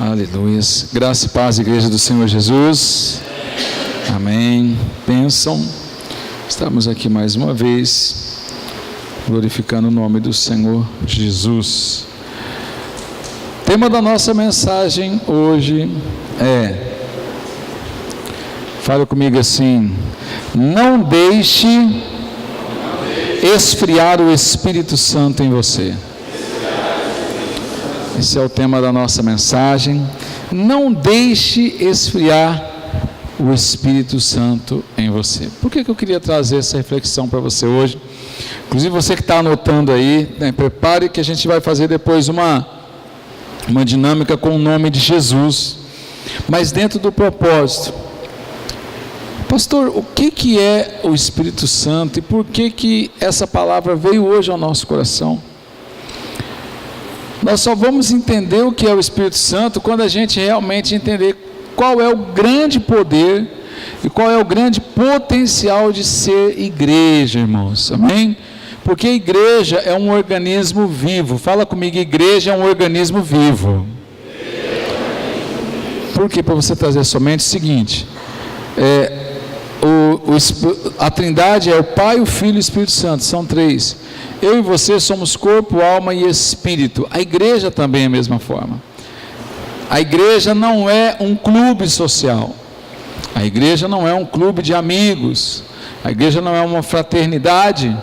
Aleluia. Graça e paz, igreja do Senhor Jesus. Amém. Bênção. Estamos aqui mais uma vez, glorificando o nome do Senhor Jesus. O tema da nossa mensagem hoje fala comigo assim: não deixe esfriar o Espírito Santo em você. Esse é o tema da nossa mensagem. Não deixe esfriar o Espírito Santo em você. Por que eu queria trazer essa reflexão para você hoje? Inclusive você que está anotando aí, prepare que a gente vai fazer depois uma dinâmica com o nome de Jesus, mas dentro do propósito. Pastor, o que é o Espírito Santo e por que essa palavra veio hoje ao nosso coração? Nós só vamos entender o que é o Espírito Santo quando a gente realmente entender qual é o grande poder e qual é o grande potencial de ser igreja, irmãos, amém? Porque a igreja é um organismo vivo. Fala comigo, igreja é um organismo vivo. Por quê? Para você trazer somente o seguinte: a Trindade é o Pai, o Filho e o Espírito Santo, são três. Eu e você somos corpo, alma e espírito. A igreja também é a mesma forma. A igreja não é um clube social. A igreja não é um clube de amigos. A igreja não é uma fraternidade.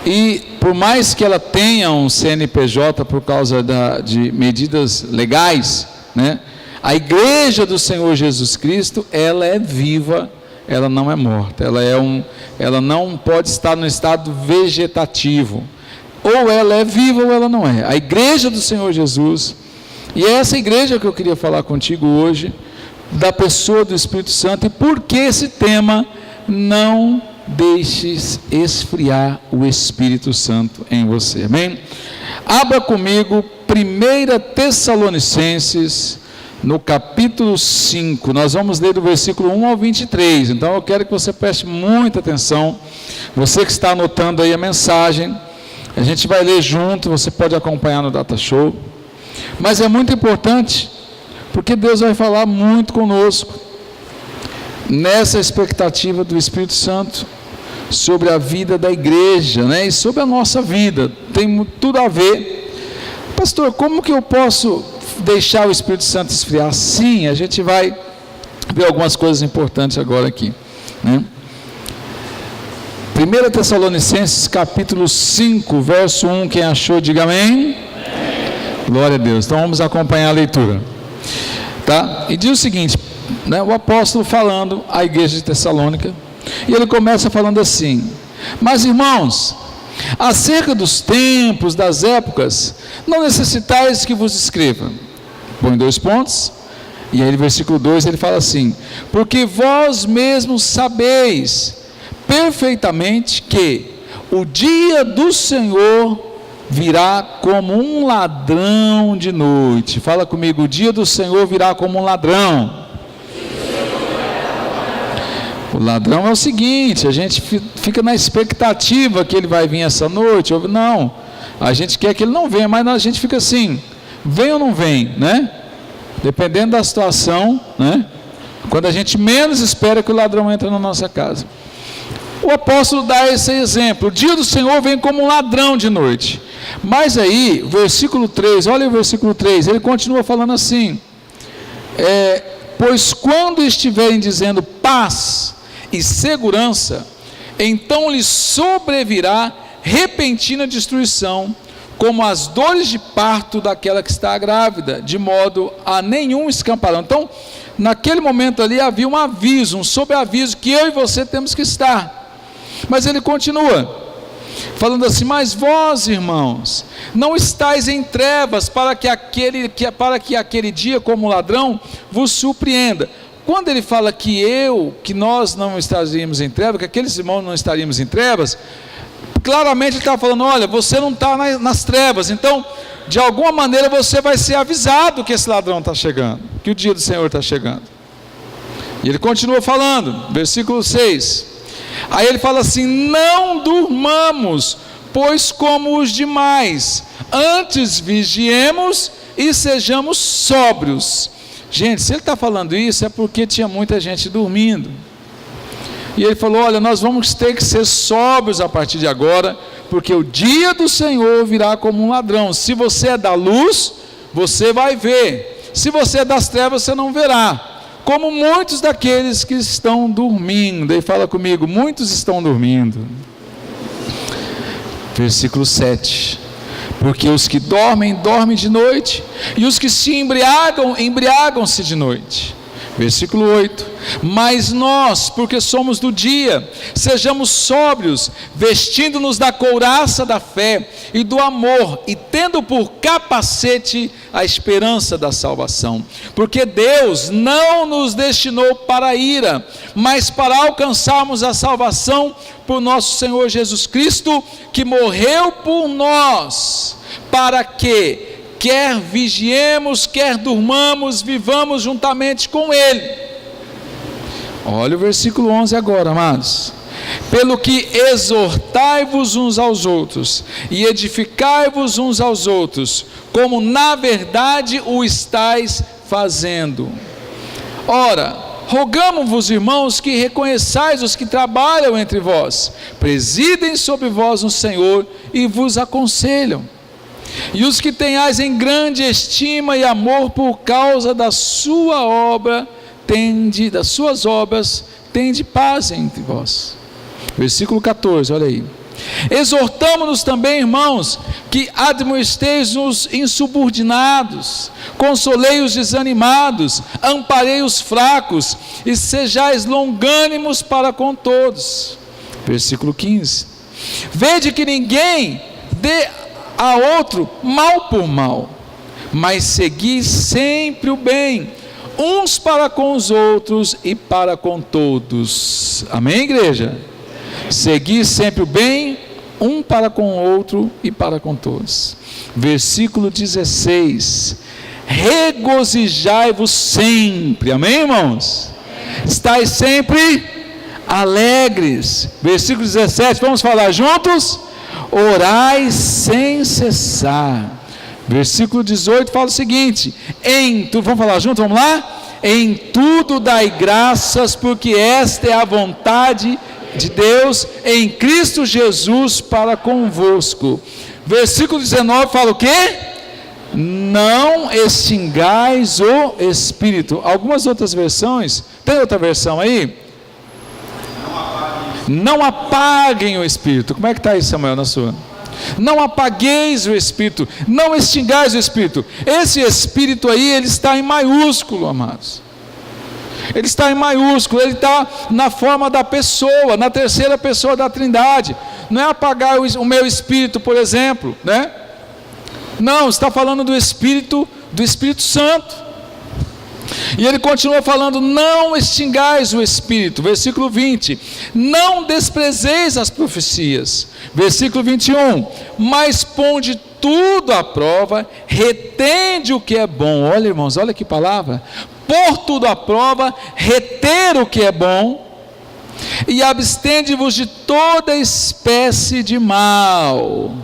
E por mais que ela tenha um CNPJ por causa de medidas legais, né? A igreja do Senhor Jesus Cristo, ela é viva, ela não é morta, ela não pode estar no estado vegetativo, ou ela é viva ou ela não é. A igreja do Senhor Jesus, e é essa igreja que eu queria falar contigo hoje, da pessoa do Espírito Santo, e por que esse tema: não deixes esfriar o Espírito Santo em você, amém? Abra comigo 1 Tessalonicenses, no capítulo 5, nós vamos ler do versículo 1 ao 23, então eu quero que você preste muita atenção, você que está anotando aí a mensagem, a gente vai ler junto, você pode acompanhar no Data Show, mas é muito importante, porque Deus vai falar muito conosco, nessa expectativa do Espírito Santo, sobre a vida da igreja, né? E sobre a nossa vida, tem tudo a ver. Pastor, como que eu posso deixar o Espírito Santo esfriar? Sim, a gente vai ver algumas coisas importantes agora aqui, né? 1 Tessalonicenses capítulo 5, verso 1, quem achou, diga amém. Amém. Glória a Deus. Então vamos acompanhar a leitura, tá? E diz o seguinte, né, o apóstolo falando à igreja de Tessalônica, e ele começa falando assim: mas irmãos, acerca dos tempos, das épocas, não necessitais que vos escreva. Põe 2 pontos, e aí no versículo 2 ele fala assim: porque vós mesmos sabeis perfeitamente que o dia do Senhor virá como um ladrão de noite. Fala comigo, o dia do Senhor virá como um ladrão. O ladrão é o seguinte: a gente fica na expectativa que ele vai vir essa noite, ou não, a gente quer que ele não venha, mas a gente fica assim, vem ou não vem, né? Dependendo da situação, né? Quando a gente menos espera que o ladrão entre na nossa casa. O apóstolo dá esse exemplo: o dia do Senhor vem como um ladrão de noite. Mas aí, versículo 3, olha o versículo 3, ele continua falando assim: pois quando estiverem dizendo paz e segurança, então lhes sobrevirá repentina destruição, como as dores de parto daquela que está grávida, de modo a nenhum escamparão. Então, naquele momento ali havia um aviso, um sobreaviso, que eu e você temos que estar. Mas ele continua falando assim: mas vós, irmãos, não estáis em trevas para que aquele dia como ladrão vos surpreenda. Quando ele fala que nós não estaríamos em trevas, que aqueles irmãos não estaríamos em trevas, claramente ele está falando: olha, você não está nas trevas, então de alguma maneira você vai ser avisado que esse ladrão está chegando, que o dia do Senhor está chegando. E ele continua falando, versículo 6, aí ele fala assim: não durmamos, pois como os demais, antes vigiemos e sejamos sóbrios. Gente, se ele está falando isso, é porque tinha muita gente dormindo. E ele falou: olha, nós vamos ter que ser sóbrios a partir de agora, porque o dia do Senhor virá como um ladrão. Se você é da luz, você vai ver. Se você é das trevas, você não verá. Como muitos daqueles que estão dormindo. Ele fala comigo: muitos estão dormindo. Versículo 7. Porque os que dormem, dormem de noite, e os que se embriagam, embriagam-se de noite. Versículo 8. Mas nós, porque somos do dia, sejamos sóbrios, vestindo-nos da couraça da fé e do amor, e tendo por capacete a esperança da salvação. Porque Deus não nos destinou para a ira, mas para alcançarmos a salvação por nosso Senhor Jesus Cristo, que morreu por nós, para que quer vigiemos, quer durmamos, vivamos juntamente com Ele. Olha o versículo 11 agora, amados. Pelo que exortai-vos uns aos outros, e edificai-vos uns aos outros, como na verdade o estáis fazendo. Ora, rogamo-vos, irmãos, que reconheçais os que trabalham entre vós, presidem sobre vós no Senhor e vos aconselham. E os que tenhais em grande estima e amor por causa da sua obra, das suas obras, tende paz entre vós. Versículo 14, olha aí. Exortamo-nos também, irmãos, que admoesteis os insubordinados, consolei os desanimados, amparei os fracos, e sejais longânimos para com todos. Versículo 15. Vede que ninguém dê a outro mal por mal, mas segui sempre o bem, uns para com os outros e para com todos. Amém, igreja? Segui sempre o bem, um para com o outro e para com todos. Versículo 16. Regozijai-vos sempre. Amém, irmãos? Estais sempre alegres. Versículo 17, vamos falar juntos? Orai sem cessar. Versículo 18 fala o seguinte: vamos falar junto, vamos lá? Em tudo dai graças, porque esta é a vontade de Deus em Cristo Jesus para convosco. Versículo 19 fala o quê? Não extingais o Espírito. Algumas outras versões, tem outra versão aí? Não apaguem o Espírito. Como é que está aí, Samuel, na sua? Não apagueis o Espírito, não extingais o Espírito. Esse Espírito aí, ele está em maiúsculo, amados. Ele está em maiúsculo, ele está na forma da pessoa, na terceira pessoa da Trindade. Não é apagar o meu Espírito, por exemplo, né? Não, está falando do Espírito Santo. E ele continua falando: não extingais o Espírito. Versículo 20: não desprezeis as profecias. Versículo 21: mas ponde tudo à prova, retende o que é bom. Olha, irmãos, olha que palavra: pôr tudo à prova, reter o que é bom, e abstende-vos de toda espécie de mal.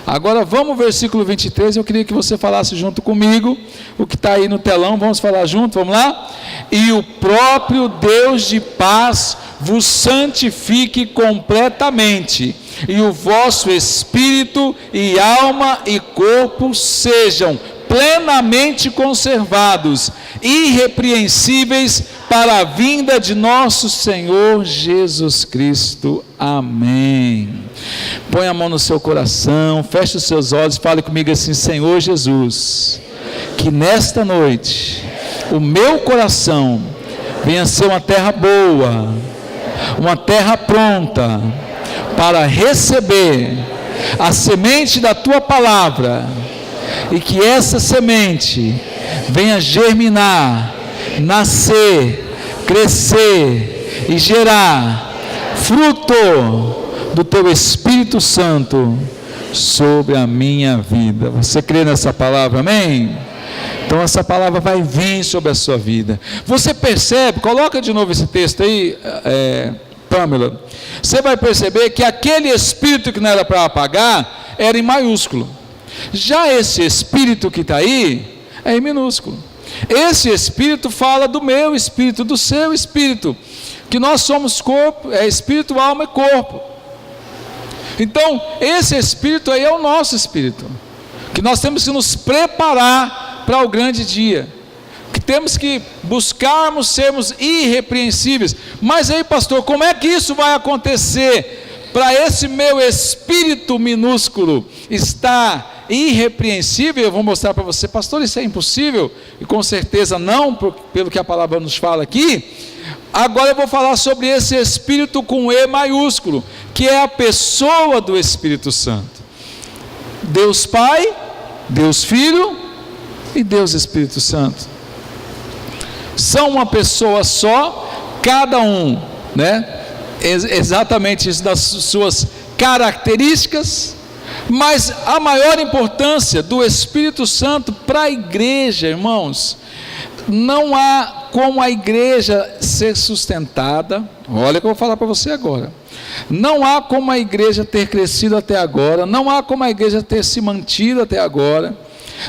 Agora vamos ao versículo 23, eu queria que você falasse junto comigo, o que está aí no telão, vamos falar junto, vamos lá? E o próprio Deus de paz vos santifique completamente, e o vosso espírito e alma e corpo sejam plenamente conservados, irrepreensíveis para a vinda de nosso Senhor Jesus Cristo. Amém. Põe a mão no seu coração, feche os seus olhos, fale comigo assim: Senhor Jesus, que nesta noite o meu coração venha ser uma terra boa, uma terra pronta para receber a semente da tua palavra, e que essa semente venha germinar, nascer, crescer e gerar fruto do teu Espírito Santo sobre a minha vida. Você crê nessa palavra? Amém? Então essa palavra vai vir sobre a sua vida. Você percebe, coloca de novo esse texto aí, Pamela. Você vai perceber que aquele Espírito que não era para apagar, era em maiúsculo. Já esse Espírito que está aí, é em minúsculo. Esse Espírito fala do meu espírito, do seu espírito, que nós somos corpo, espírito, alma e corpo. Então, esse Espírito aí é o nosso espírito, que nós temos que nos preparar para o grande dia, que temos que buscarmos sermos irrepreensíveis. Mas aí, pastor, como é que isso vai acontecer para esse meu espírito minúsculo estar irrepreensível? Eu vou mostrar para você, pastor, isso é impossível, e com certeza não, pelo que a palavra nos fala aqui. Agora eu vou falar sobre esse Espírito com E maiúsculo, que é a pessoa do Espírito Santo. Deus Pai, Deus Filho e Deus Espírito Santo. São uma pessoa só, cada um, exatamente isso, das suas características, mas a maior importância do Espírito Santo para a igreja, irmãos, não há como a igreja ser sustentada. Olha o que eu vou falar para você agora. Não há como a igreja ter crescido até agora, não há como a igreja ter se mantido até agora,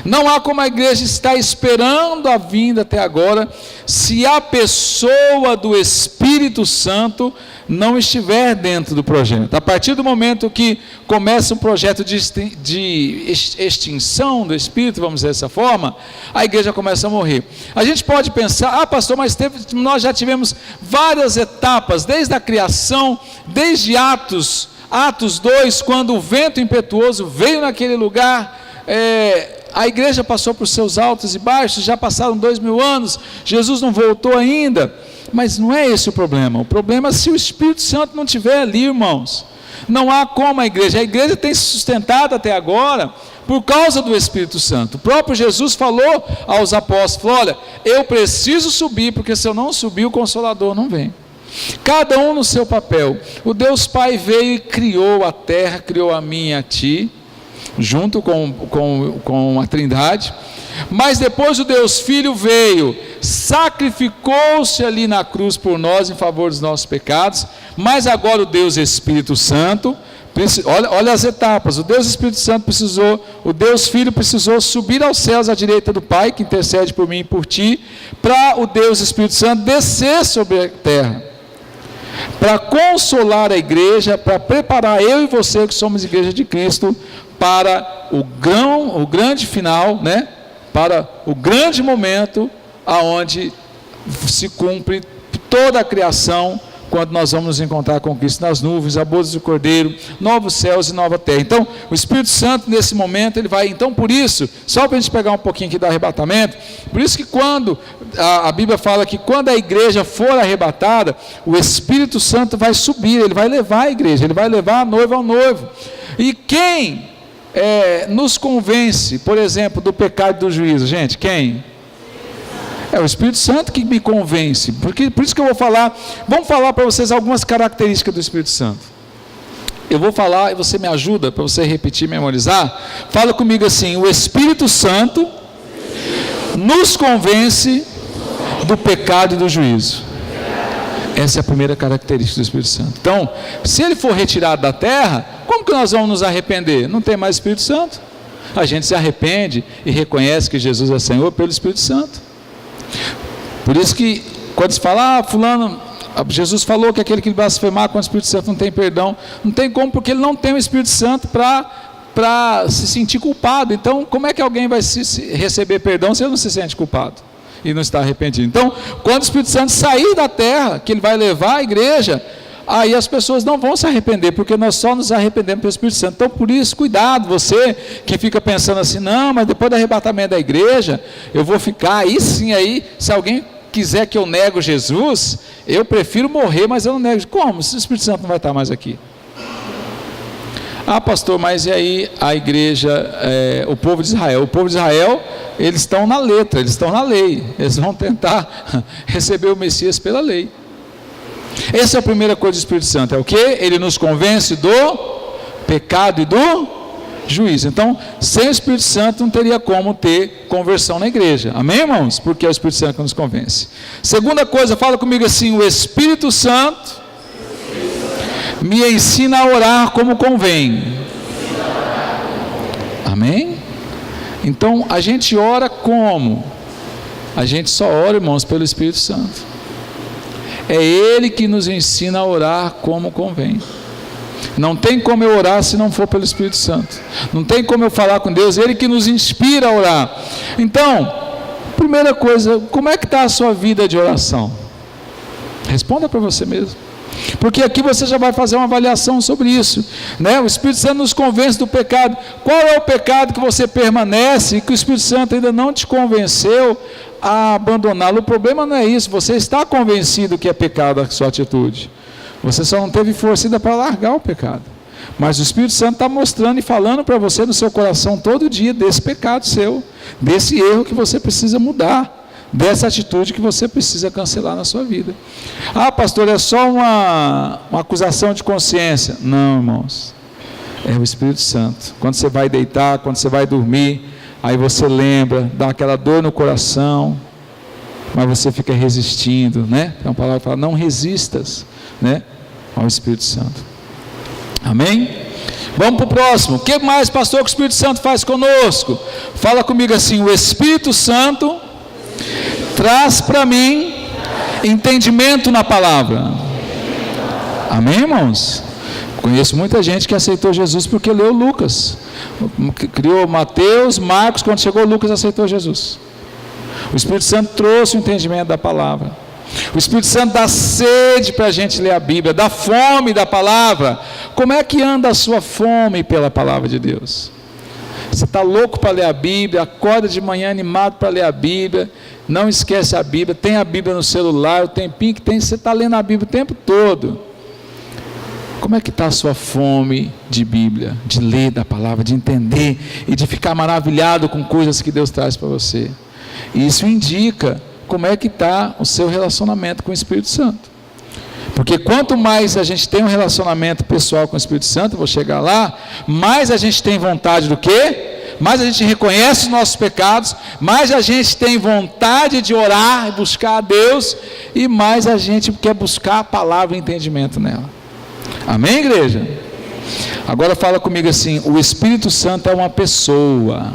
não há como a igreja estar esperando a vinda até agora, se a pessoa do Espírito Santo não estiver dentro do projeto. A partir do momento que começa um projeto de extinção do Espírito, vamos dizer dessa forma, a igreja começa a morrer. A gente pode pensar, pastor, mas nós já tivemos várias etapas, desde a criação, desde Atos 2, quando o vento impetuoso veio naquele lugar, a igreja passou por seus altos e baixos, já passaram 2000 anos, Jesus não voltou ainda, mas não é esse o problema é se o Espírito Santo não estiver ali, irmãos. Não há como a igreja tem se sustentado até agora, por causa do Espírito Santo. O próprio Jesus falou aos apóstolos, olha, eu preciso subir, porque se eu não subir, o Consolador não vem. Cada um no seu papel. O Deus Pai veio e criou a terra, criou a mim e a ti, junto com a Trindade, mas depois o Deus Filho veio, sacrificou-se ali na cruz por nós, em favor dos nossos pecados, mas agora o Deus Espírito Santo, olha as etapas, o Deus Espírito Santo o Deus Filho precisou subir aos céus à direita do Pai, que intercede por mim e por ti, para o Deus Espírito Santo descer sobre a terra, para consolar a igreja, para preparar eu e você que somos igreja de Cristo, para o grande final, para o grande momento aonde se cumpre toda a criação, quando nós vamos nos encontrar com Cristo nas nuvens, a bodas do Cordeiro, novos céus e nova terra. Então, o Espírito Santo nesse momento, ele vai, então por isso, só para a gente pegar um pouquinho aqui do arrebatamento, por isso que quando a Bíblia fala que quando a igreja for arrebatada, o Espírito Santo vai subir, ele vai levar a igreja, ele vai levar a noiva ao noivo. E quem nos convence, por exemplo, do pecado e do juízo, gente, quem? É o Espírito Santo que me convence, por isso que eu vamos falar para vocês algumas características do Espírito Santo. Eu vou falar e você me ajuda, para você repetir, memorizar. Fala comigo assim: o Espírito Santo nos convence do pecado e do juízo. Essa é a primeira característica do Espírito Santo. Então, se ele for retirado da terra, como que nós vamos nos arrepender? Não tem mais Espírito Santo. A gente se arrepende e reconhece que Jesus é Senhor pelo Espírito Santo. Por isso que quando se fala, fulano, Jesus falou que aquele que blasfemar com o Espírito Santo não tem perdão, não tem como, porque ele não tem o Espírito Santo para se sentir culpado. Então, como é que alguém vai receber perdão se ele não se sente culpado e não está arrependido? Então, quando o Espírito Santo sair da terra, que ele vai levar a igreja, aí as pessoas não vão se arrepender, porque nós só nos arrependemos pelo Espírito Santo. Então, por isso, cuidado, você que fica pensando assim, não, mas depois do arrebatamento da igreja, eu vou ficar, aí sim, se alguém quiser que eu nego Jesus, eu prefiro morrer, mas eu não nego. Como? Se o Espírito Santo não vai estar mais aqui? Pastor, mas e aí a igreja, o povo de Israel, eles estão na letra, eles estão na lei, eles vão tentar receber o Messias pela lei. Essa é a primeira coisa do Espírito Santo, é o que? Ele nos convence do pecado e do juízo. Então, sem o Espírito Santo não teria como ter conversão na igreja, amém, irmãos? Porque é o Espírito Santo que nos convence. Segunda coisa, fala comigo assim: o Espírito Santo me ensina a orar como convém, amém? Então, a gente ora como? A gente só ora, irmãos, pelo Espírito Santo. É Ele que nos ensina a orar como convém. Não tem como eu orar se não for pelo Espírito Santo. Não tem como eu falar com Deus, Ele que nos inspira a orar. Então, primeira coisa, como é que está a sua vida de oração? Responda para você mesmo. Porque aqui você já vai fazer uma avaliação sobre isso, né? O Espírito Santo nos convence do pecado. Qual é o pecado que você permanece e que o Espírito Santo ainda não te convenceu a abandoná-lo? O problema não é isso, você está convencido que é pecado a sua atitude. Você só não teve força ainda para largar o pecado. Mas o Espírito Santo está mostrando e falando para você no seu coração todo dia desse pecado seu, desse erro que você precisa mudar, dessa atitude que você precisa cancelar na sua vida. Ah, pastor, é só uma acusação de consciência. Não, irmãos, é o Espírito Santo. Quando você vai deitar, quando você vai dormir, aí você lembra, dá aquela dor no coração, mas você fica resistindo, né? Tem uma palavra que fala, não resistas, né, ao Espírito Santo. Amém? Vamos para o próximo. O que mais, pastor, que o Espírito Santo faz conosco? Fala comigo assim: o Espírito Santo traz para mim entendimento na palavra. Amém, irmãos? Conheço muita gente que aceitou Jesus porque leu Lucas, criou Mateus, Marcos, quando chegou Lucas aceitou Jesus. O Espírito Santo trouxe o entendimento da palavra. O Espírito Santo dá sede para a gente ler a Bíblia, dá fome da palavra. Como é que anda a sua fome pela palavra de Deus? Você está louco para ler a Bíblia, acorda de manhã animado para ler a Bíblia, não esquece a Bíblia, tem a Bíblia no celular, o tempinho que tem, você está lendo a Bíblia o tempo todo. Como é que está a sua fome de Bíblia, de ler da palavra, de entender e de ficar maravilhado com coisas que Deus traz para você? E isso indica como é que está o seu relacionamento com o Espírito Santo. Porque quanto mais a gente tem um relacionamento pessoal com o Espírito Santo, eu vou chegar lá, mais a gente tem vontade do quê? Mais a gente reconhece os nossos pecados, mais a gente tem vontade de orar e buscar a Deus, e mais a gente quer buscar a palavra e entendimento nela. Amém, igreja? Agora fala comigo assim: o Espírito Santo é uma pessoa.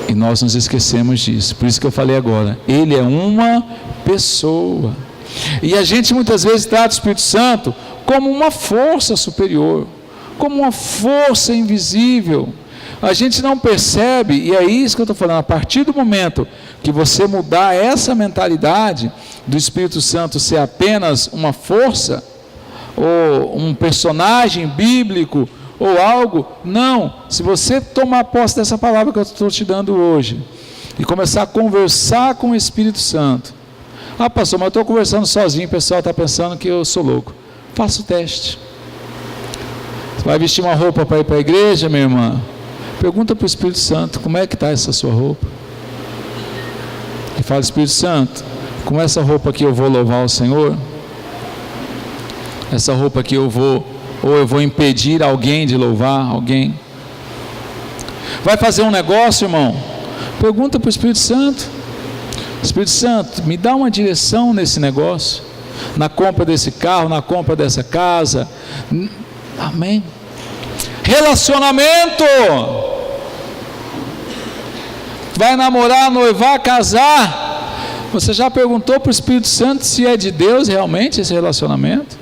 E nós nos esquecemos disso. Por isso que eu falei agora, ele é uma pessoa. E a gente muitas vezes trata o Espírito Santo como uma força superior, como uma força invisível. A gente não percebe, e é isso que eu estou falando, a partir do momento que você mudar essa mentalidade do Espírito Santo ser apenas uma força, ou um personagem bíblico, ou algo, não. Se você tomar posse dessa palavra que eu estou te dando hoje, e começar a conversar com o Espírito Santo, ah, pastor, mas eu estou conversando sozinho, o pessoal está pensando que eu sou louco. Faça o teste. Você vai vestir uma roupa para ir para a igreja, minha irmã? Pergunta para o Espírito Santo, como é que está essa sua roupa? E fala: Espírito Santo, com essa roupa aqui eu vou louvar o Senhor? Essa roupa aqui eu vou impedir alguém de louvar alguém? Vai fazer um negócio, irmão? Pergunta para o Espírito Santo. Espírito Santo, me dá uma direção nesse negócio, na compra desse carro, na compra dessa casa. Amém. Relacionamento. Vai namorar, noivar, casar. Você já perguntou para o Espírito Santo se é de Deus realmente esse relacionamento?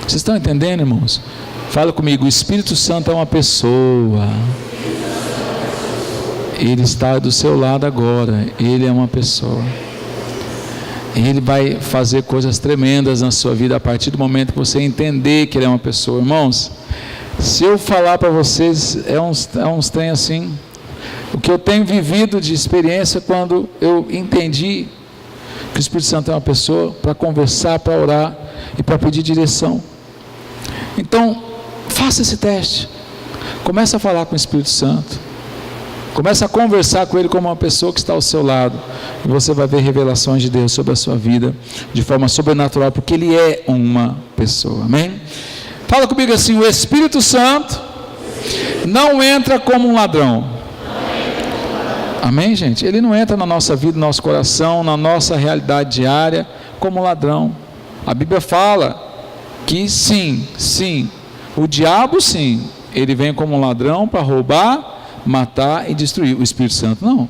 Vocês estão entendendo, irmãos? Fala comigo: o Espírito Santo é uma pessoa. Ele está do seu lado agora. Ele é uma pessoa. Ele vai fazer coisas tremendas na sua vida a partir do momento que você entender que Ele é uma pessoa. Irmãos, se eu falar para vocês, é uns trem assim, o que eu tenho vivido de experiência quando eu entendi que o Espírito Santo é uma pessoa, para conversar, para orar e para pedir direção. Então, faça esse teste. Comece a falar com o Espírito Santo. Comece a conversar com Ele como uma pessoa que está ao seu lado. E você vai ver revelações de Deus sobre a sua vida de forma sobrenatural, porque Ele é uma pessoa. Amém? Fala comigo assim: o Espírito Santo não entra como um ladrão. Amém, gente? Ele não entra na nossa vida, no nosso coração, na nossa realidade diária como um ladrão. A Bíblia fala que sim, o diabo sim, ele vem como um ladrão para roubar, matar e destruir. O Espírito Santo não.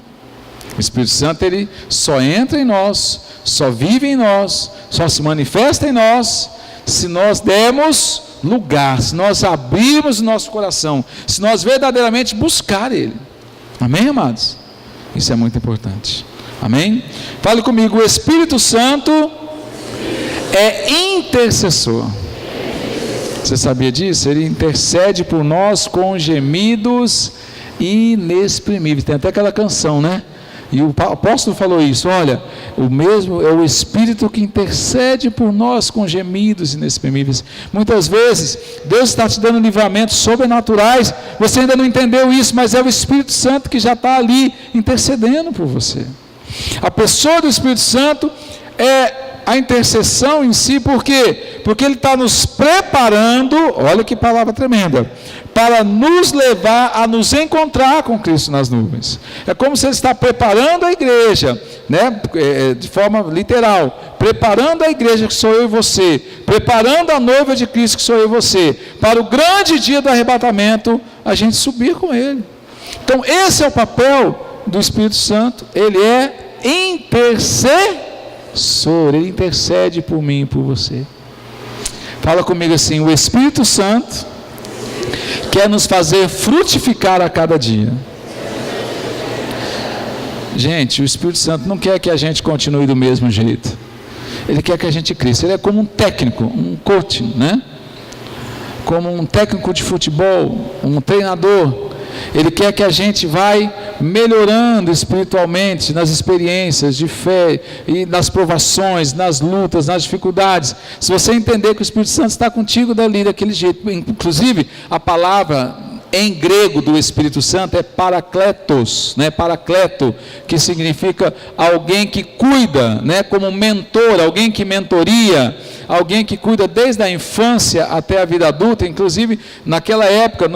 O Espírito Santo, ele só entra em nós, só vive em nós, só se manifesta em nós, se nós dermos lugar, se nós abrirmos o nosso coração, se nós verdadeiramente buscar ele. Amém, amados? Isso é muito importante. Amém? Fale comigo, o Espírito Santo é intercessor. Você sabia disso? Ele intercede por nós com gemidos inexprimíveis. Tem até aquela canção, né? E o apóstolo falou isso, olha, o mesmo é o Espírito que intercede por nós com gemidos inexprimíveis. Muitas vezes, Deus está te dando livramentos sobrenaturais, você ainda não entendeu isso, mas é o Espírito Santo que já está ali intercedendo por você. A pessoa do Espírito Santo é a intercessão em si, por quê? Porque ele está nos preparando, olha que palavra tremenda, para nos levar a nos encontrar com Cristo nas nuvens. É como se ele está preparando a igreja, né? De forma literal, preparando a igreja que sou eu e você, preparando a noiva de Cristo que sou eu e você, para o grande dia do arrebatamento, a gente subir com ele. Então esse é o papel do Espírito Santo, ele é intercessor, ele intercede por mim e por você. Fala comigo assim, o Espírito Santo quer nos fazer frutificar a cada dia. Gente, o Espírito Santo não quer que a gente continue do mesmo jeito. Ele quer que a gente cresça. Ele é como um técnico, um coach, né? Como um técnico de futebol, um treinador. Ele quer que a gente vai melhorando espiritualmente nas experiências de fé e nas provações, nas lutas, nas dificuldades. Se você entender que o Espírito Santo está contigo dali, daquele jeito, inclusive a palavra em grego do Espírito Santo é parakletos, né? Parakleto, que significa alguém que cuida, né? Como mentor, alguém que mentoria, alguém que cuida desde a infância até a vida adulta. Inclusive naquela época,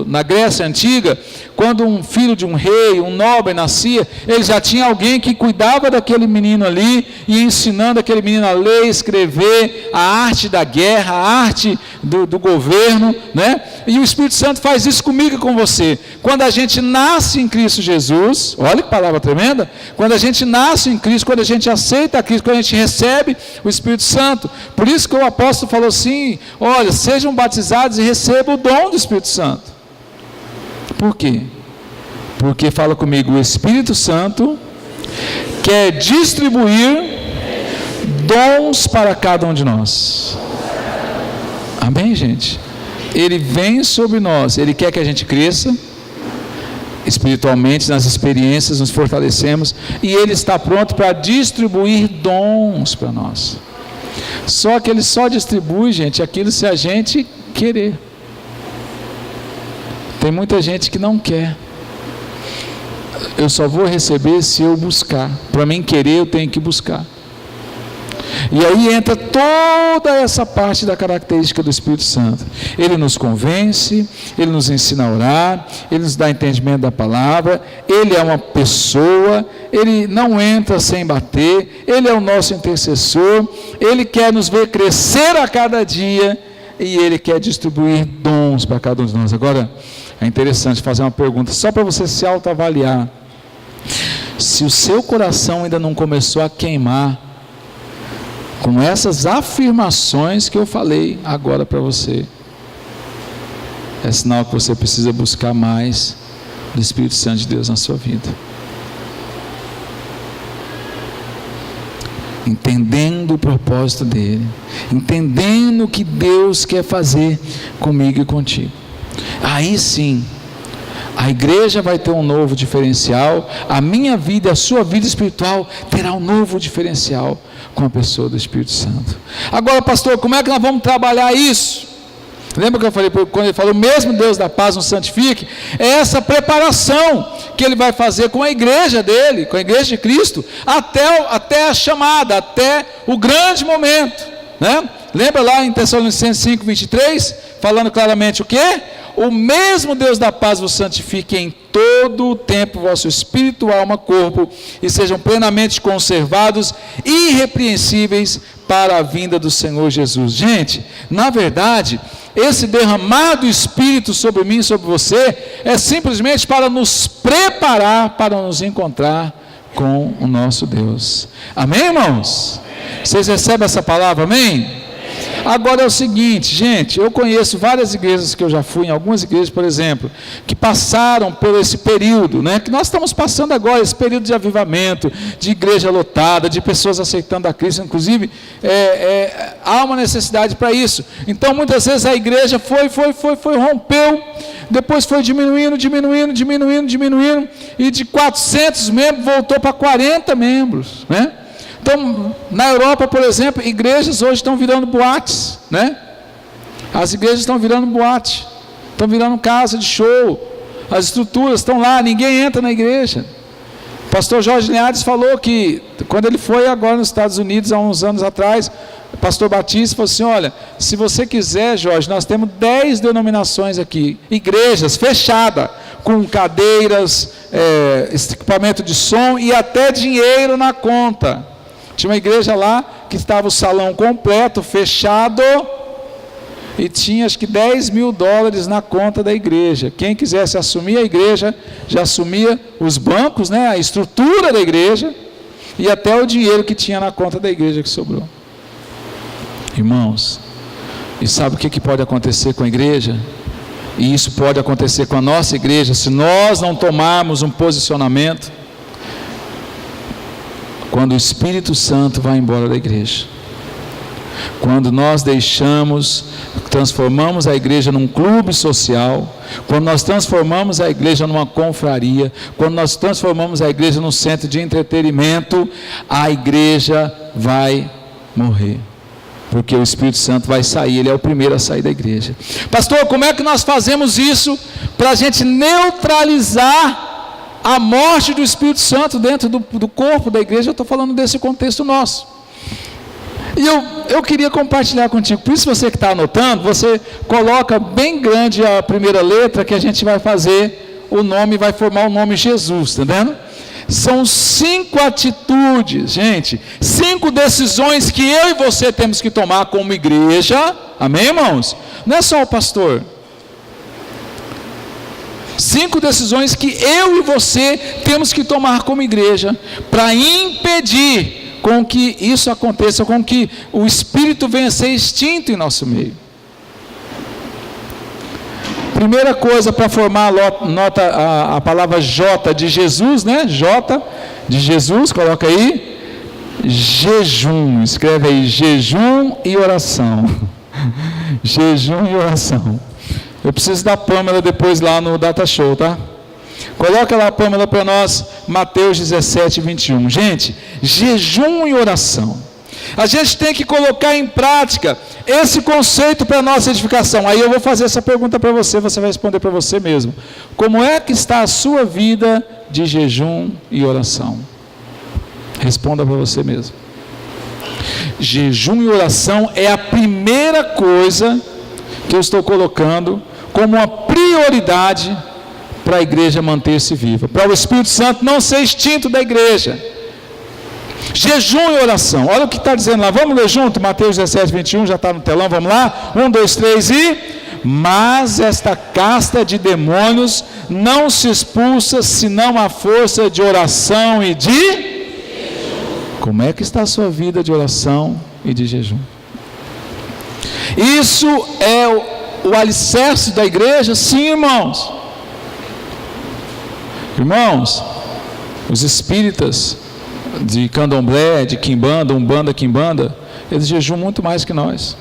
na Grécia Antiga, quando um filho de um rei, um nobre nascia, ele já tinha alguém que cuidava daquele menino ali, e ensinando aquele menino a ler, escrever, a arte da guerra, a arte do governo, né? E o Espírito Santo faz isso comigo e com você. Quando a gente nasce em Cristo Jesus, olha que palavra tremenda, quando a gente nasce em Cristo, quando a gente aceita a Cristo, quando a gente recebe o Espírito Santo, por isso que o apóstolo falou assim, olha, sejam batizados e recebam o dom do Espírito Santo. Por quê? Porque, fala comigo, o Espírito Santo quer distribuir dons para cada um de nós. Amém, gente? Ele vem sobre nós, ele quer que a gente cresça espiritualmente, nas experiências, nos fortalecemos, e ele está pronto para distribuir dons para nós. Só que ele só distribui, gente, aquilo se a gente querer. Tem muita gente que não quer. Eu só vou receber se eu buscar. Para mim querer, eu tenho que buscar. E aí entra toda essa parte da característica do Espírito Santo. Ele nos convence, ele nos ensina a orar, ele nos dá entendimento da palavra, ele é uma pessoa, ele não entra sem bater, ele é o nosso intercessor, ele quer nos ver crescer a cada dia e ele quer distribuir dons para cada um de nós. Agora, é interessante fazer uma pergunta, só para você se autoavaliar. Se o seu coração ainda não começou a queimar com essas afirmações que eu falei agora para você, é sinal que você precisa buscar mais do Espírito Santo de Deus na sua vida. Entendendo o propósito dele, entendendo o que Deus quer fazer comigo e contigo. Aí sim, a igreja vai ter um novo diferencial, a minha vida, a sua vida espiritual terá um novo diferencial com a pessoa do Espírito Santo. Agora, pastor, como é que nós vamos trabalhar isso? Lembra que eu falei, quando ele falou, mesmo Deus da paz nos santifique, é essa preparação que ele vai fazer com a igreja dele, com a igreja de Cristo, até a chamada, até o grande momento, né? Lembra lá em Tessalonicenses 5:23, falando claramente o quê? O mesmo Deus da paz vos santifique em todo o tempo, vosso espírito, alma, corpo, e sejam plenamente conservados, irrepreensíveis para a vinda do Senhor Jesus. Gente, na verdade, esse derramar do Espírito sobre mim e sobre você, é simplesmente para nos preparar para nos encontrar com o nosso Deus. Amém, irmãos? Vocês recebem essa palavra, amém? Agora é o seguinte, gente, eu conheço várias igrejas que eu já fui, em algumas igrejas, por exemplo, que passaram por esse período, né, que nós estamos passando agora, esse período de avivamento, de igreja lotada, de pessoas aceitando a Cristo, inclusive, há uma necessidade para isso. Então, muitas vezes a igreja foi, rompeu, depois foi diminuindo, e de 400 membros voltou para 40 membros, né? Então, na Europa, por exemplo, igrejas hoje estão virando boates, né? As igrejas estão virando boate, estão virando casa de show, as estruturas estão lá, ninguém entra na igreja. O pastor Jorge Linhares falou que, quando ele foi agora nos Estados Unidos, há uns anos atrás, o pastor Batista falou assim: olha, se você quiser, Jorge, nós temos 10 denominações aqui, igrejas fechadas, com cadeiras, equipamento de som e até dinheiro na conta. Tinha uma igreja lá que estava o salão completo, fechado, e tinha acho que $10 mil na conta da igreja. Quem quisesse assumir a igreja, já assumia os bancos, né, a estrutura da igreja, e até o dinheiro que tinha na conta da igreja que sobrou. Irmãos, e sabe o que pode acontecer com a igreja? E isso pode acontecer com a nossa igreja, se nós não tomarmos um posicionamento. Quando o Espírito Santo vai embora da igreja, quando nós transformamos a igreja num clube social, quando nós transformamos a igreja numa confraria, quando nós transformamos a igreja num centro de entretenimento, a igreja vai morrer, porque o Espírito Santo vai sair, ele é o primeiro a sair da igreja. Pastor, como é que nós fazemos isso para a gente neutralizar a morte do Espírito Santo dentro do corpo da igreja? Eu estou falando desse contexto nosso. E eu queria compartilhar contigo. Por isso, você que está anotando, você coloca bem grande a primeira letra, que a gente vai fazer o nome, vai formar o nome Jesus, está vendo? São 5 atitudes, gente, 5 decisões que eu e você temos que tomar como igreja. Amém, irmãos? Não é só o pastor. 5 decisões que eu e você temos que tomar como igreja para impedir com que isso aconteça, com que o Espírito venha a ser extinto em nosso meio. Primeira coisa, para formar a palavra J de Jesus, né? J de Jesus, coloca aí, jejum, escreve aí, jejum e oração. Jejum e oração. Eu preciso da Pâmela depois lá no Data Show, tá? Coloca lá, Pâmela, para nós, Mateus 17, 21. Gente, jejum e oração. A gente tem que colocar em prática esse conceito para a nossa edificação. Aí eu vou fazer essa pergunta para você, você vai responder para você mesmo. Como é que está a sua vida de jejum e oração? Responda para você mesmo. Jejum e oração é a primeira coisa que eu estou colocando como uma prioridade para a igreja manter-se viva, para o Espírito Santo não ser extinto da igreja. Jejum e oração, olha o que está dizendo lá, vamos ler junto, Mateus 17, 21, já está no telão, vamos lá, 1, 2, 3 e... Mas esta casta de demônios não se expulsa, senão a força de oração e de... Como é que está a sua vida de oração e de jejum? Isso é o alicerce da igreja? Sim, irmãos. Irmãos, os espíritas de candomblé, de quimbanda, umbanda, quimbanda, eles jejuam muito mais que nós.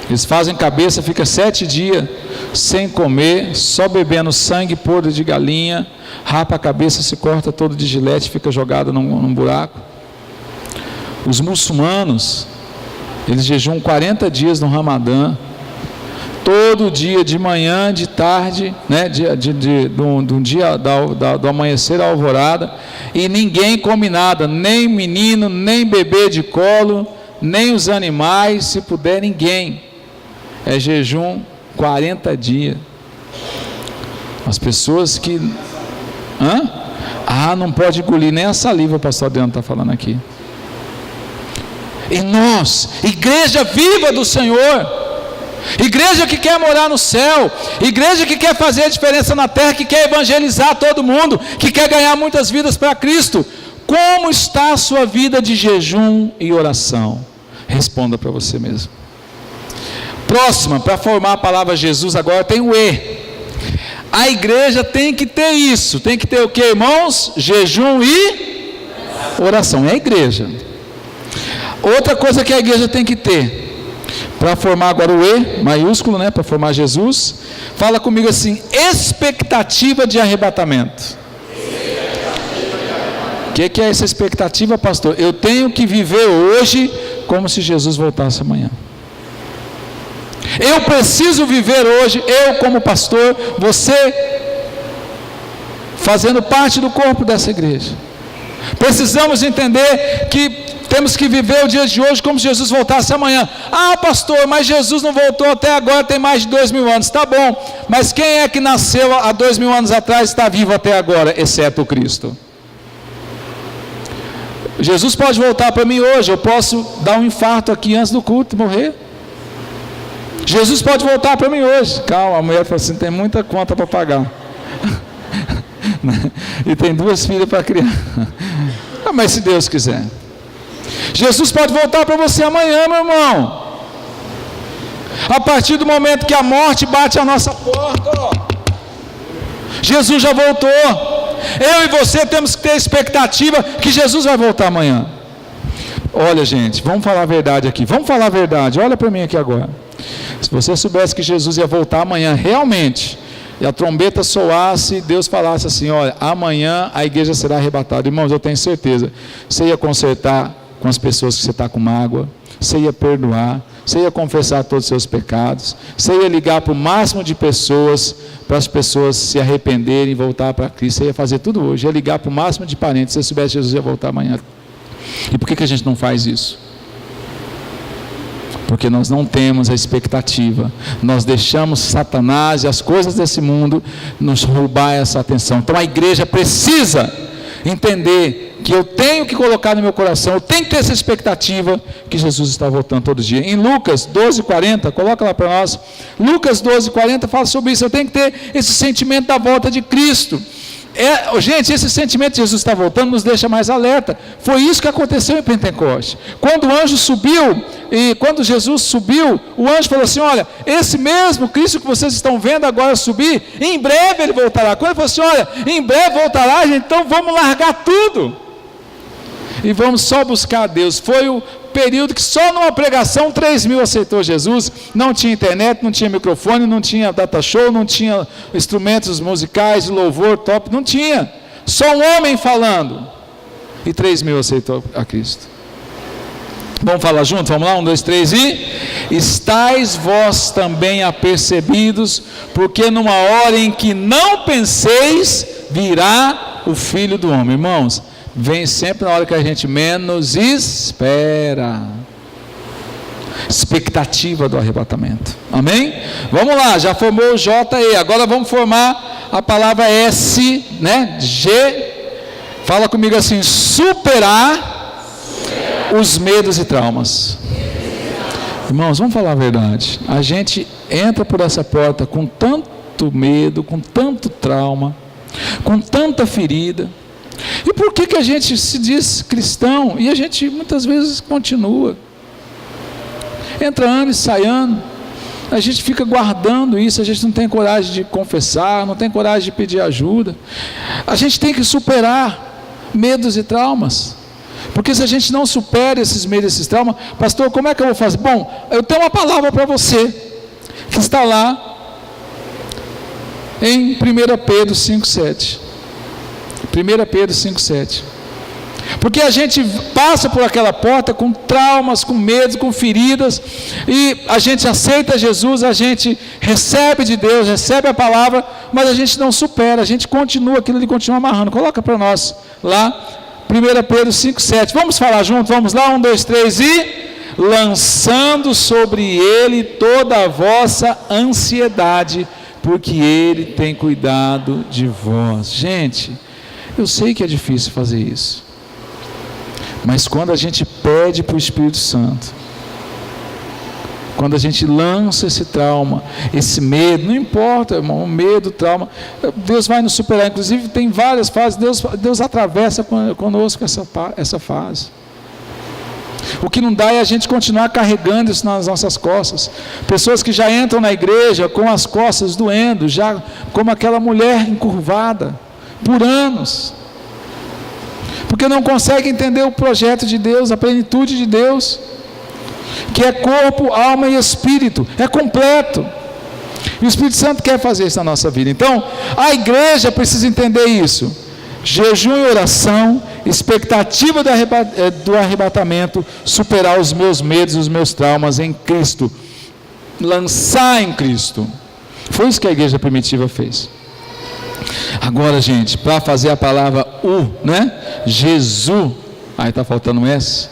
Eles fazem cabeça, fica 7 dias sem comer, só bebendo sangue podre de galinha, rapa a cabeça, se corta todo de gilete, fica jogado num buraco. Os muçulmanos, eles jejuam 40 dias no Ramadã, todo dia, de manhã, de tarde, né, do amanhecer à alvorada, e ninguém come nada, nem menino, nem bebê de colo, nem os animais, se puder, ninguém. É jejum 40 dias. As pessoas que... não pode engolir nem a saliva, o pastor Adriano está falando aqui. E nós, igreja viva do Senhor, Igreja que quer morar no céu, igreja que quer fazer a diferença na terra, que quer evangelizar todo mundo, que quer ganhar muitas vidas para Cristo. Como está a sua vida de jejum e oração? Responda para você mesmo. Próxima, para formar a palavra Jesus, agora tem o E. A igreja tem que ter isso. Tem que ter o que, irmãos? Jejum e oração. É a igreja. Outra coisa que a igreja tem que ter, para formar agora o E, maiúsculo, né? Para formar Jesus. Fala comigo assim: expectativa de arrebatamento. O que é essa expectativa, pastor? Eu tenho que viver hoje como se Jesus voltasse amanhã. Eu preciso viver hoje, eu como pastor, você fazendo parte do corpo dessa igreja. Precisamos entender que temos que viver o dia de hoje como se Jesus voltasse amanhã. Ah, pastor, mas Jesus não voltou até agora, tem mais de 2000 anos. Tá bom, mas quem é que nasceu há 2000 anos atrás e está vivo até agora, exceto o Cristo? Jesus pode voltar para mim hoje, eu posso dar um infarto aqui antes do culto e morrer. Jesus pode voltar para mim hoje. Calma, a mulher falou assim: tem muita conta para pagar. E tem 2 filhas para criar. Ah, mas se Deus quiser. Jesus pode voltar para você amanhã, meu irmão. A partir do momento que a morte bate à nossa porta, ó, Jesus já voltou. Eu e você temos que ter expectativa que Jesus vai voltar amanhã. Olha, gente, vamos falar a verdade aqui. Vamos falar a verdade. Olha para mim aqui agora. Se você soubesse que Jesus ia voltar amanhã, realmente, e a trombeta soasse, e Deus falasse assim: olha, amanhã a igreja será arrebatada. Irmãos, eu tenho certeza, você ia consertar com as pessoas que você está com mágoa, você ia perdoar, você ia confessar todos os seus pecados, você ia ligar para o máximo de pessoas, para as pessoas se arrependerem e voltar para Cristo. Você ia fazer tudo hoje, ia ligar para o máximo de parentes. Se você soubesse que Jesus ia voltar amanhã. E por que a gente não faz isso? Porque nós não temos a expectativa, nós deixamos Satanás e as coisas desse mundo nos roubar essa atenção. Então a igreja precisa entender que eu tenho que colocar no meu coração, eu tenho que ter essa expectativa que Jesus está voltando todo dia. Em Lucas 12:40, coloca lá para nós, Lucas 12:40 fala sobre isso. Eu tenho que ter esse sentimento da volta de Cristo. Gente, esse sentimento de Jesus está voltando nos deixa mais alerta. Foi isso que aconteceu em Pentecostes. Quando o anjo subiu, e quando Jesus subiu, o anjo falou assim: olha, esse mesmo Cristo que vocês estão vendo agora subir, em breve ele voltará. Quando ele falou assim: olha, em breve voltará, gente, então vamos largar tudo e vamos só buscar a Deus. Foi o período que só numa pregação 3.000 aceitou Jesus. Não tinha internet, não tinha microfone, não tinha data show, não tinha instrumentos musicais, louvor top, não tinha, só um homem falando, e 3.000 aceitou a Cristo. Vamos falar junto? Vamos lá, 1, 2, 3 e... estais vós também apercebidos, porque numa hora em que não penseis, virá o Filho do Homem. Irmãos, vem sempre na hora que a gente menos espera. Expectativa do arrebatamento. Amém? Vamos lá, já formou o J-E, agora vamos formar a palavra S, né? G. Fala comigo assim: superar os medos e traumas. Irmãos, vamos falar a verdade. A gente entra por essa porta com tanto medo, com tanto trauma, com tanta ferida. E por que a gente se diz cristão e a gente muitas vezes continua? Entra ano e sai ano, a gente fica guardando isso, a gente não tem coragem de confessar, não tem coragem de pedir ajuda. A gente tem que superar medos e traumas, porque se a gente não supera esses medos e esses traumas, pastor, como é que eu vou fazer? Bom, eu tenho uma palavra para você, que está lá em 1 Pedro 5,7. 1 Pedro 5,7. Porque a gente passa por aquela porta com traumas, com medos, com feridas, e a gente aceita Jesus, a gente recebe de Deus, recebe a palavra, mas a gente não supera, a gente continua, aquilo ali continua amarrando. Coloca para nós lá, 1 Pedro 5,7. Vamos falar junto? Vamos lá, 1, 2, 3 e... lançando sobre ele toda a vossa ansiedade, porque ele tem cuidado de vós. Gente, eu sei que é difícil fazer isso, mas quando a gente pede para o Espírito Santo, Quando a gente lança esse trauma, esse medo, não importa, irmão, o medo, o trauma, Deus vai nos superar. Inclusive tem várias fases, Deus atravessa conosco essa fase. O que não dá é a gente continuar carregando isso nas nossas costas. Pessoas que já entram na igreja com as costas doendo, já como aquela mulher encurvada, por anos, porque não consegue entender o projeto de Deus, a plenitude de Deus, que é corpo, alma e espírito, é completo. E o Espírito Santo quer fazer isso na nossa vida. Então, a igreja precisa entender isso. Jejum e oração, expectativa do arrebatamento, superar os meus medos e os meus traumas em Cristo, lançar em Cristo. Foi isso que a igreja primitiva fez. Agora, gente, para fazer a palavra né? Jesus, aí está faltando um S.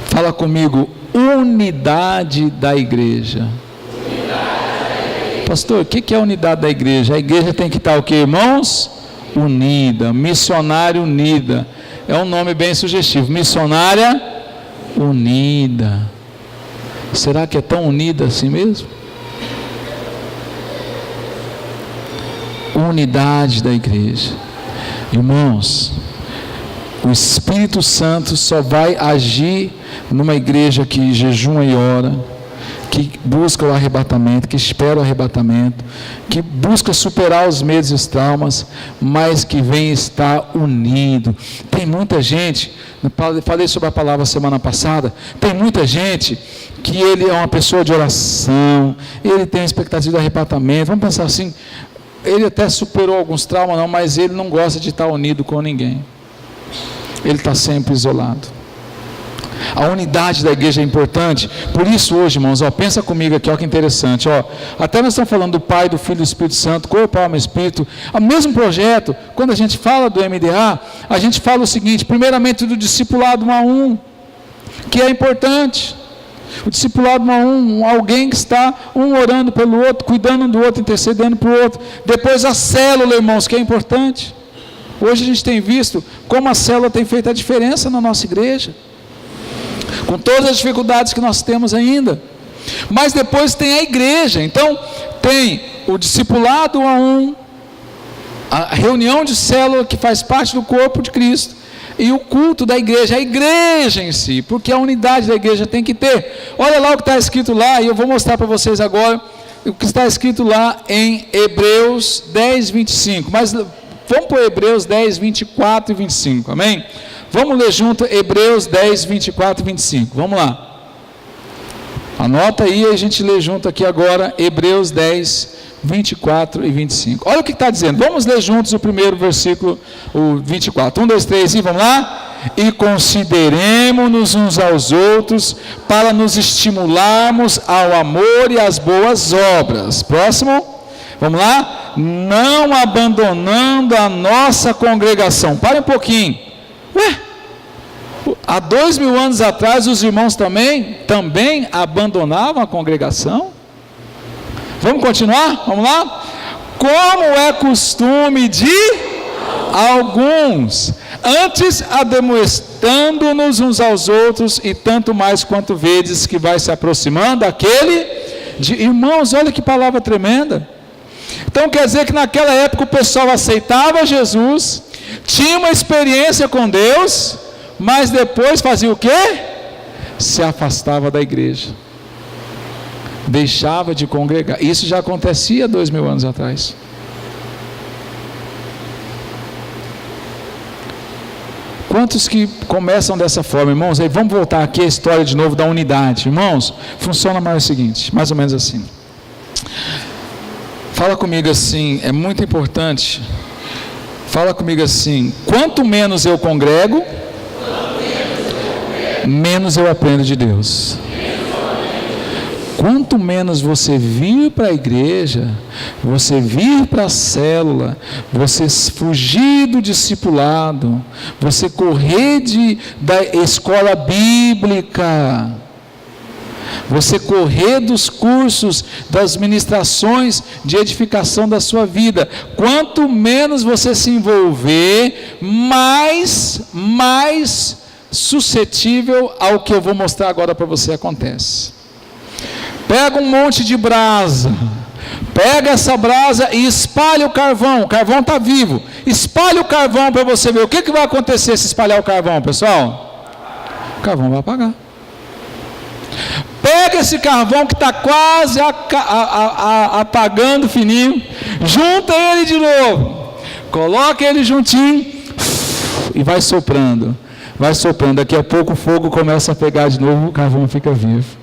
Fala comigo, unidade da igreja. Pastor, o que é a unidade da igreja? A igreja tem que estar o que, irmãos? Unida, missionária unida. É um nome bem sugestivo, missionária unida. Será que é tão unida assim mesmo? Unidade da igreja. Irmãos, o Espírito Santo só vai agir numa igreja que jejuma e ora, que busca o arrebatamento, que espera o arrebatamento, que busca superar os medos e os traumas, mas que vem estar unido. Tem muita gente, falei sobre a palavra semana passada, tem muita gente que ele é uma pessoa de oração, ele tem a expectativa do arrebatamento, vamos pensar assim, ele até superou alguns traumas, não, mas ele não gosta de estar unido com ninguém, ele está sempre isolado. A unidade da igreja é importante. Por isso hoje, irmãos, pensa comigo aqui, que interessante, até nós estamos falando do Pai, do Filho e do Espírito Santo, corpo, alma e espírito, o mesmo projeto. Quando a gente fala do MDA, a gente fala o seguinte, primeiramente do discipulado 1 a 1, que é importante. O discipulado 1 a 1, alguém que está um orando pelo outro, cuidando do outro, intercedendo para o outro. Depois a célula, irmãos, que é importante. Hoje a gente tem visto como a célula tem feito a diferença na nossa igreja, com todas as dificuldades que nós temos ainda. Mas depois tem a igreja. Então tem o discipulado 1 a 1, a reunião de célula que faz parte do corpo de Cristo, e o culto da igreja, a igreja em si, porque a unidade da igreja tem que ter. Olha lá o que está escrito lá, e eu vou mostrar para vocês agora o que está escrito lá em Hebreus 10, 25, mas vamos para Hebreus 10, 24 e 25, amém? Vamos ler junto Hebreus 10, 24 e 25, vamos lá, anota aí, a gente lê junto aqui agora, Hebreus 10, 24 e 25, olha o que está dizendo, vamos ler juntos o primeiro versículo, o 24, 1, 2, 3, e vamos lá, e consideremos-nos uns aos outros, para nos estimularmos ao amor e às boas obras, próximo, vamos lá, não abandonando a nossa congregação, para um pouquinho, há 2000 anos atrás os irmãos também abandonavam a congregação. Vamos continuar? Vamos lá? Como é costume de alguns, antes admoestando-nos uns aos outros, e tanto mais quanto vedes que vai se aproximando aquele de... Irmãos, olha que palavra tremenda. Então quer dizer que naquela época o pessoal aceitava Jesus, tinha uma experiência com Deus, mas depois fazia o quê? Se afastava da igreja, deixava de congregar. Isso já acontecia 2000 anos atrás. Quantos que começam dessa forma, irmãos? Aí vamos voltar aqui a história de novo da unidade, irmãos. Funciona mais o seguinte, mais ou menos assim. Fala comigo assim, é muito importante. Fala comigo assim: quanto menos eu congrego, menos eu aprendo de Deus. Quanto menos você vir para a igreja, você vir para a célula, você fugir do discipulado, você correr da escola bíblica, você correr dos cursos, das ministrações de edificação da sua vida, quanto menos você se envolver, mais suscetível ao que eu vou mostrar agora para você acontece. pega um monte de brasa, pega essa brasa e espalha o carvão está vivo, espalha o carvão para você ver, o que vai acontecer se espalhar o carvão, pessoal? O carvão vai apagar. Pega esse carvão que está quase apagando fininho, junta ele de novo, coloca ele juntinho e vai soprando, daqui a pouco o fogo começa a pegar de novo, o carvão fica vivo.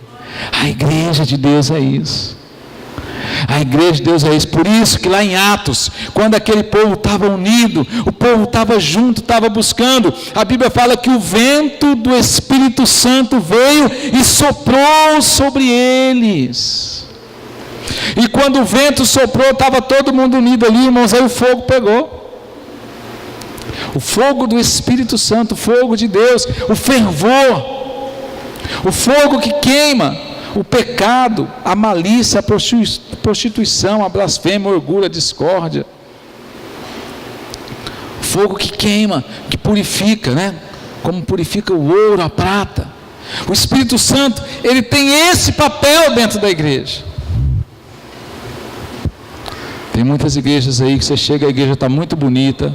A igreja de Deus é isso. A igreja de Deus é isso. Por isso que lá em Atos, quando aquele povo estava unido, o povo estava junto, estava buscando, a Bíblia fala que o vento do Espírito Santo veio e soprou sobre eles. E quando o vento soprou, estava todo mundo unido ali, irmãos, aí o fogo pegou. O fogo do Espírito Santo, o fogo de Deus, o fervor, o fogo que queima o pecado, a malícia, a prostituição, a blasfêmia, o orgulho, a discórdia. Fogo que queima, que purifica, né? Como purifica o ouro, a prata. O Espírito Santo, ele tem esse papel dentro da igreja. Tem muitas igrejas aí que você chega, a igreja está muito bonita,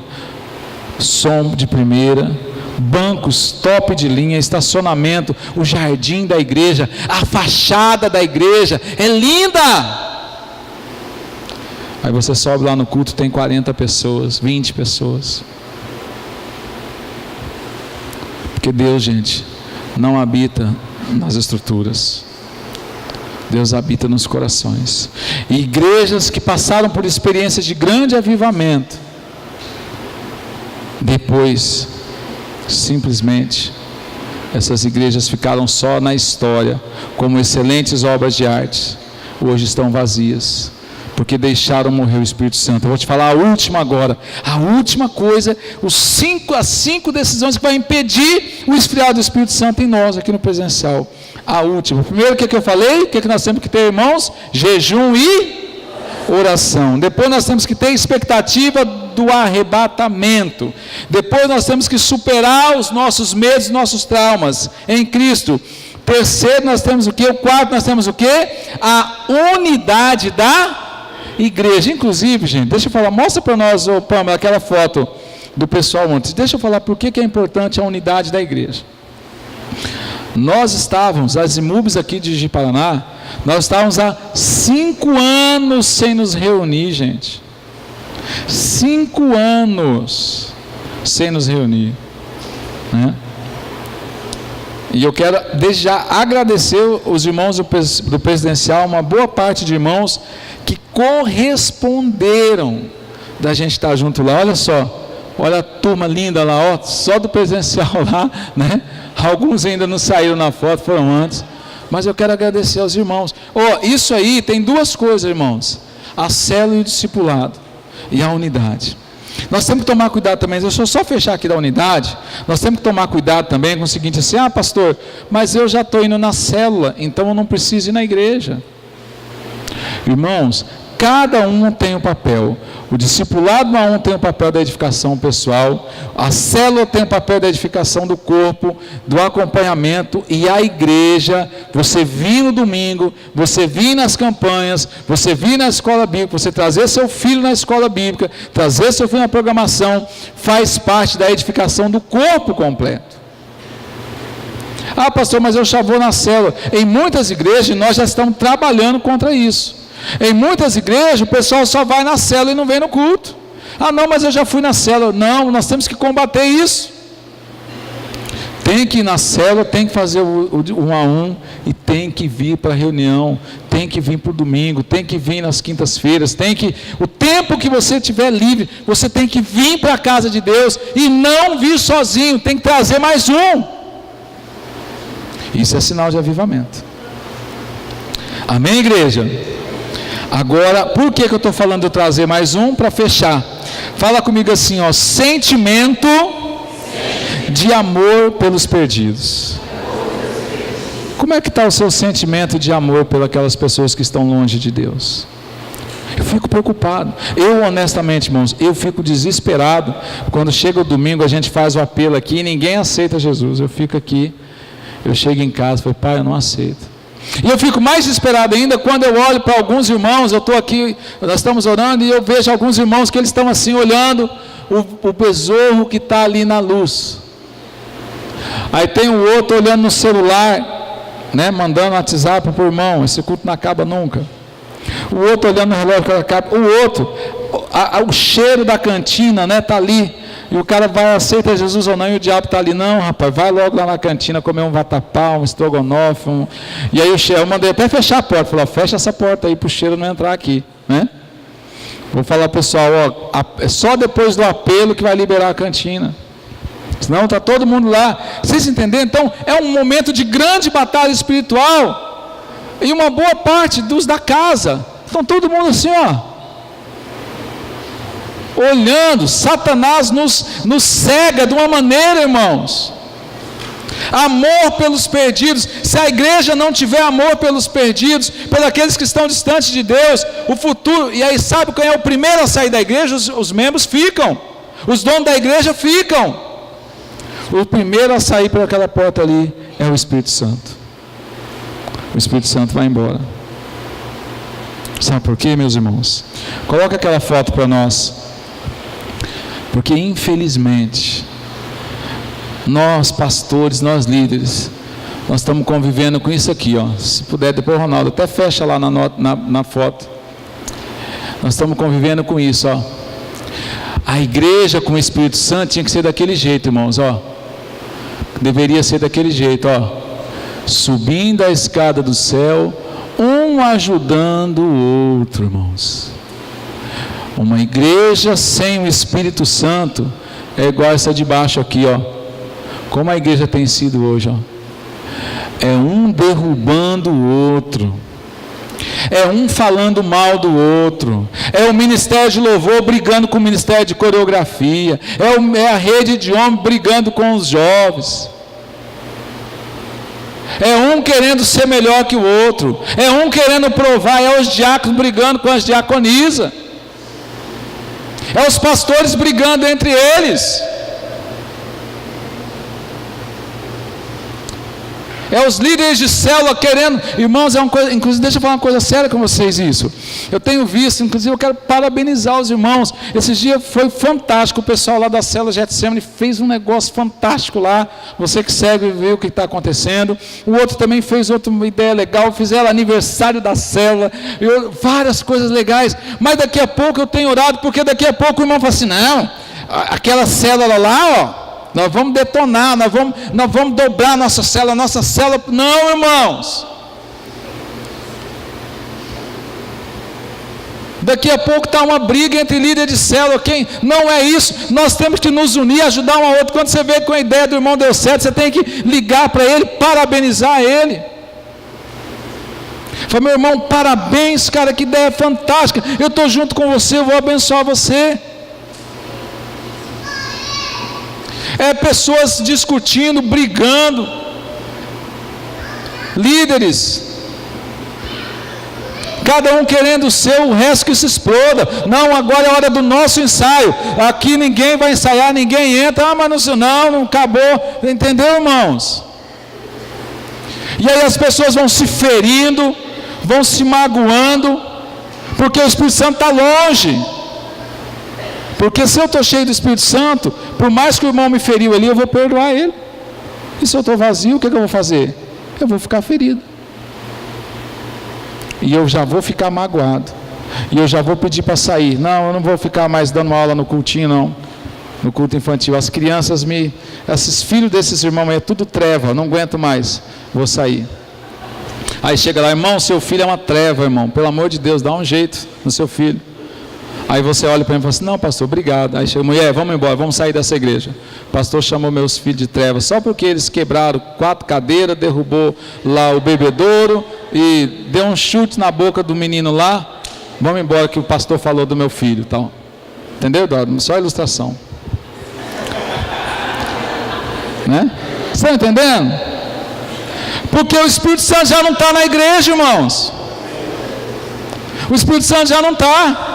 som de primeira, bancos top de linha, estacionamento, o jardim da igreja, a fachada da igreja é linda. Aí você sobe lá no culto, tem 40 pessoas, 20 pessoas. Porque Deus, gente, não habita nas estruturas. Deus habita nos corações. E igrejas que passaram por experiências de grande avivamento, depois, simplesmente, essas igrejas ficaram só na história, como excelentes obras de arte, hoje estão vazias, porque deixaram morrer o Espírito Santo. Eu vou te falar a última agora, a última coisa, as 5 decisões que vai impedir o esfriar do Espírito Santo em nós, aqui no presencial. A última, primeiro o que eu falei? O que nós temos que ter, irmãos? Jejum e oração. Depois nós temos que ter expectativa do arrebatamento. Depois nós temos que superar os nossos medos, nossos traumas em Cristo. Terceiro, nós temos o quê? O quarto, nós temos o quê? A unidade da igreja. Inclusive, gente, deixa eu falar, mostra para nós, Pamela, aquela foto do pessoal ontem. Deixa eu falar por que é importante a unidade da igreja. Nós estávamos, as IMUBs aqui de Ji-Paraná, nós estávamos há 5 anos sem nos reunir, gente. 5 anos sem nos reunir, né? E eu quero desde já agradecer os irmãos do presidencial, uma boa parte de irmãos que corresponderam da gente estar junto lá. Olha só, olha a turma linda lá, ó, só do presidencial lá, né? Alguns ainda não saíram na foto, foram antes, mas eu quero agradecer aos irmãos. Isso aí tem 2 coisas, irmãos: a célula e o discipulado, e a unidade. Nós temos que tomar cuidado também, deixa eu só fechar aqui da unidade. Nós temos que tomar cuidado também com o seguinte, assim: pastor, mas eu já estou indo na célula, então eu não preciso ir na igreja. Irmãos, cada um tem um papel. O discipulado tem o papel da edificação pessoal, a célula tem o papel da edificação do corpo, do acompanhamento, e a igreja, você vir no domingo, você vir nas campanhas, você vir na escola bíblica, você trazer seu filho na escola bíblica, trazer seu filho na programação, faz parte da edificação do corpo completo. Pastor, mas eu já vou na célula. Em muitas igrejas nós já estamos trabalhando contra isso. Em muitas igrejas o pessoal só vai na célula e não vem no culto. Não, mas eu já fui na célula. Não, nós temos que combater isso. Tem que ir na célula, tem que fazer o 1 a 1 e tem que vir para a reunião, tem que vir para o domingo, tem que vir nas quintas-feiras, o tempo que você tiver livre, você tem que vir para a casa de Deus e não vir sozinho, tem que trazer mais um. Isso é sinal de avivamento. Amém, igreja? Agora, por que eu estou falando de eu trazer mais um? Para fechar, fala comigo assim, sentimento de amor pelos perdidos. Como é que está o seu sentimento de amor pelas pessoas que estão longe de Deus? Eu fico preocupado, honestamente, irmãos, eu fico desesperado, quando chega o domingo, a gente faz o apelo aqui, e ninguém aceita Jesus, eu fico aqui, eu chego em casa e falo: pai, eu não aceito. E eu fico mais desesperado ainda quando eu olho para alguns irmãos. Eu estou aqui, nós estamos orando, e eu vejo alguns irmãos que eles estão assim olhando o besouro que está ali na luz. Aí tem o outro olhando no celular, né, mandando WhatsApp para o irmão, esse culto não acaba nunca. O outro olhando no relógio que acaba. O outro, o cheiro da cantina, né, está ali. E o cara vai, aceita Jesus ou não, e o diabo está ali. Não, rapaz, vai logo lá na cantina comer um vatapá, um estrogonofe. E aí eu mandei até fechar a porta. Falei, fecha essa porta aí para o cheiro não entrar aqui, né? Vou falar pessoal, é só depois do apelo que vai liberar a cantina. Senão está todo mundo lá. Vocês entenderam? Então é um momento de grande batalha espiritual. E uma boa parte dos da casa estão todo mundo assim, olhando. Satanás nos cega de uma maneira, irmãos. Amor pelos perdidos. Se a igreja não tiver amor pelos perdidos, pelos aqueles que estão distantes de Deus, o futuro, e aí sabe quem é o primeiro a sair da igreja? Os membros ficam, os donos da igreja ficam. O primeiro a sair por aquela porta ali é o Espírito Santo. O Espírito Santo vai embora. Sabe por quê, meus irmãos? Coloca aquela foto para nós. Porque infelizmente nós pastores, nós líderes, nós estamos convivendo com isso aqui, se puder depois, Ronaldo, até fecha lá na foto. Nós estamos convivendo com isso, A igreja com o Espírito Santo tinha que ser daquele jeito, irmãos, deveria ser daquele jeito, subindo a escada do céu, um ajudando o outro, irmãos. Uma igreja sem o Espírito Santo é igual essa de baixo aqui, como a igreja tem sido hoje, é um derrubando o outro, é um falando mal do outro, é o ministério de louvor brigando com o ministério de coreografia, é a rede de homens brigando com os jovens, é um querendo ser melhor que o outro, é um querendo provar, é os diáconos brigando com as diaconisas, é os pastores brigando entre eles, é os líderes de célula querendo, irmãos, inclusive deixa eu falar uma coisa séria com vocês isso, eu tenho visto, inclusive eu quero parabenizar os irmãos, esses dias foi fantástico, o pessoal lá da célula Getsemane fez um negócio fantástico lá, você que segue vê o que está acontecendo, o outro também fez outra ideia legal, fizeram aniversário da célula, várias coisas legais, mas daqui a pouco eu tenho orado, porque daqui a pouco o irmão fala assim, não, aquela célula lá, nós vamos detonar, nós vamos dobrar nossa célula, não, irmãos. Daqui a pouco está uma briga entre líder de célula, não é isso, nós temos que nos unir, ajudar um ao outro. Quando você vê que a ideia do irmão deu certo, você tem que ligar para ele, parabenizar ele. Fala, meu irmão, parabéns, cara, que ideia fantástica, eu estou junto com você, eu vou abençoar você. Pessoas discutindo, brigando, líderes, cada um querendo ser, o resto que se exploda. Não, agora é a hora do nosso ensaio, aqui ninguém vai ensaiar, ninguém entra, mas não acabou, entendeu, irmãos? E aí as pessoas vão se ferindo, vão se magoando, porque o Espírito Santo está longe. Porque se eu estou cheio do Espírito Santo, por mais que o irmão me feriu ali, eu vou perdoar ele. E se eu estou vazio, o que eu vou fazer? Eu vou ficar ferido. E eu já vou ficar magoado. E eu já vou pedir para sair. Não, eu não vou ficar mais dando aula no cultinho, não. No culto infantil. As crianças esses filhos desses irmãos é tudo treva, não aguento mais. Vou sair. Aí chega lá, irmão, seu filho é uma treva, irmão. Pelo amor de Deus, dá um jeito no seu filho. Aí você olha para mim e fala assim, não, pastor, obrigado. Aí chega, mulher, vamos embora, vamos sair dessa igreja. O pastor chamou meus filhos de trevas, só porque eles quebraram 4 cadeiras, derrubou lá o bebedouro e deu um chute na boca do menino lá. Vamos embora que o pastor falou do meu filho, tal. Entendeu, Eduardo? Só ilustração. Né? Você está entendendo? Porque o Espírito Santo já não está na igreja, irmãos. O Espírito Santo já não está.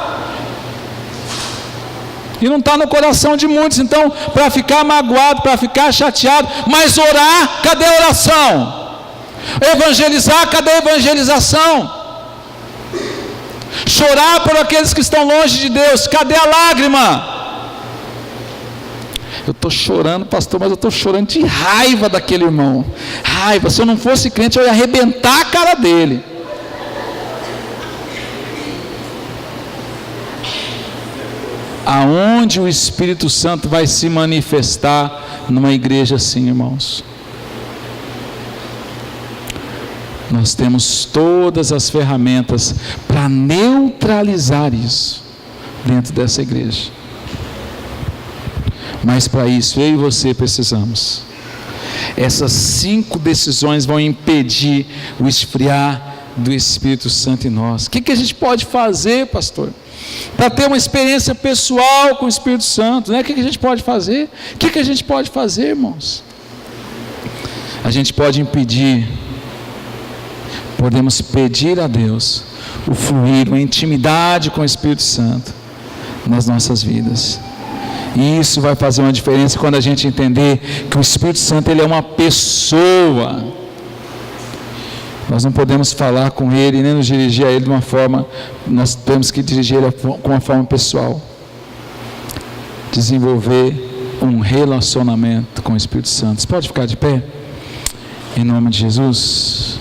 E não está no coração de muitos. Então, para ficar magoado, para ficar chateado, mas orar, cadê a oração? Evangelizar, cadê a evangelização? Chorar por aqueles que estão longe de Deus, cadê a lágrima? Eu estou chorando, pastor, mas eu estou chorando de raiva daquele irmão. Raiva, se eu não fosse crente eu ia arrebentar a cara dele. Aonde o Espírito Santo vai se manifestar numa igreja assim, irmãos? Nós temos todas as ferramentas para neutralizar isso dentro dessa igreja. Mas para isso, eu e você precisamos. Essas 5 decisões vão impedir o esfriar do Espírito Santo em nós. O que a gente pode fazer, pastor? Para ter uma experiência pessoal com o Espírito Santo, né? O que a gente pode fazer? O que a gente pode fazer, irmãos? A gente pode impedir, podemos pedir a Deus o fluir, uma intimidade com o Espírito Santo nas nossas vidas. E isso vai fazer uma diferença quando a gente entender que o Espírito Santo ele é uma pessoa. Nós não podemos falar com Ele, nem nos dirigir a Ele de uma forma, nós temos que dirigir Ele com uma forma pessoal. Desenvolver um relacionamento com o Espírito Santo. Você pode ficar de pé? Em nome de Jesus.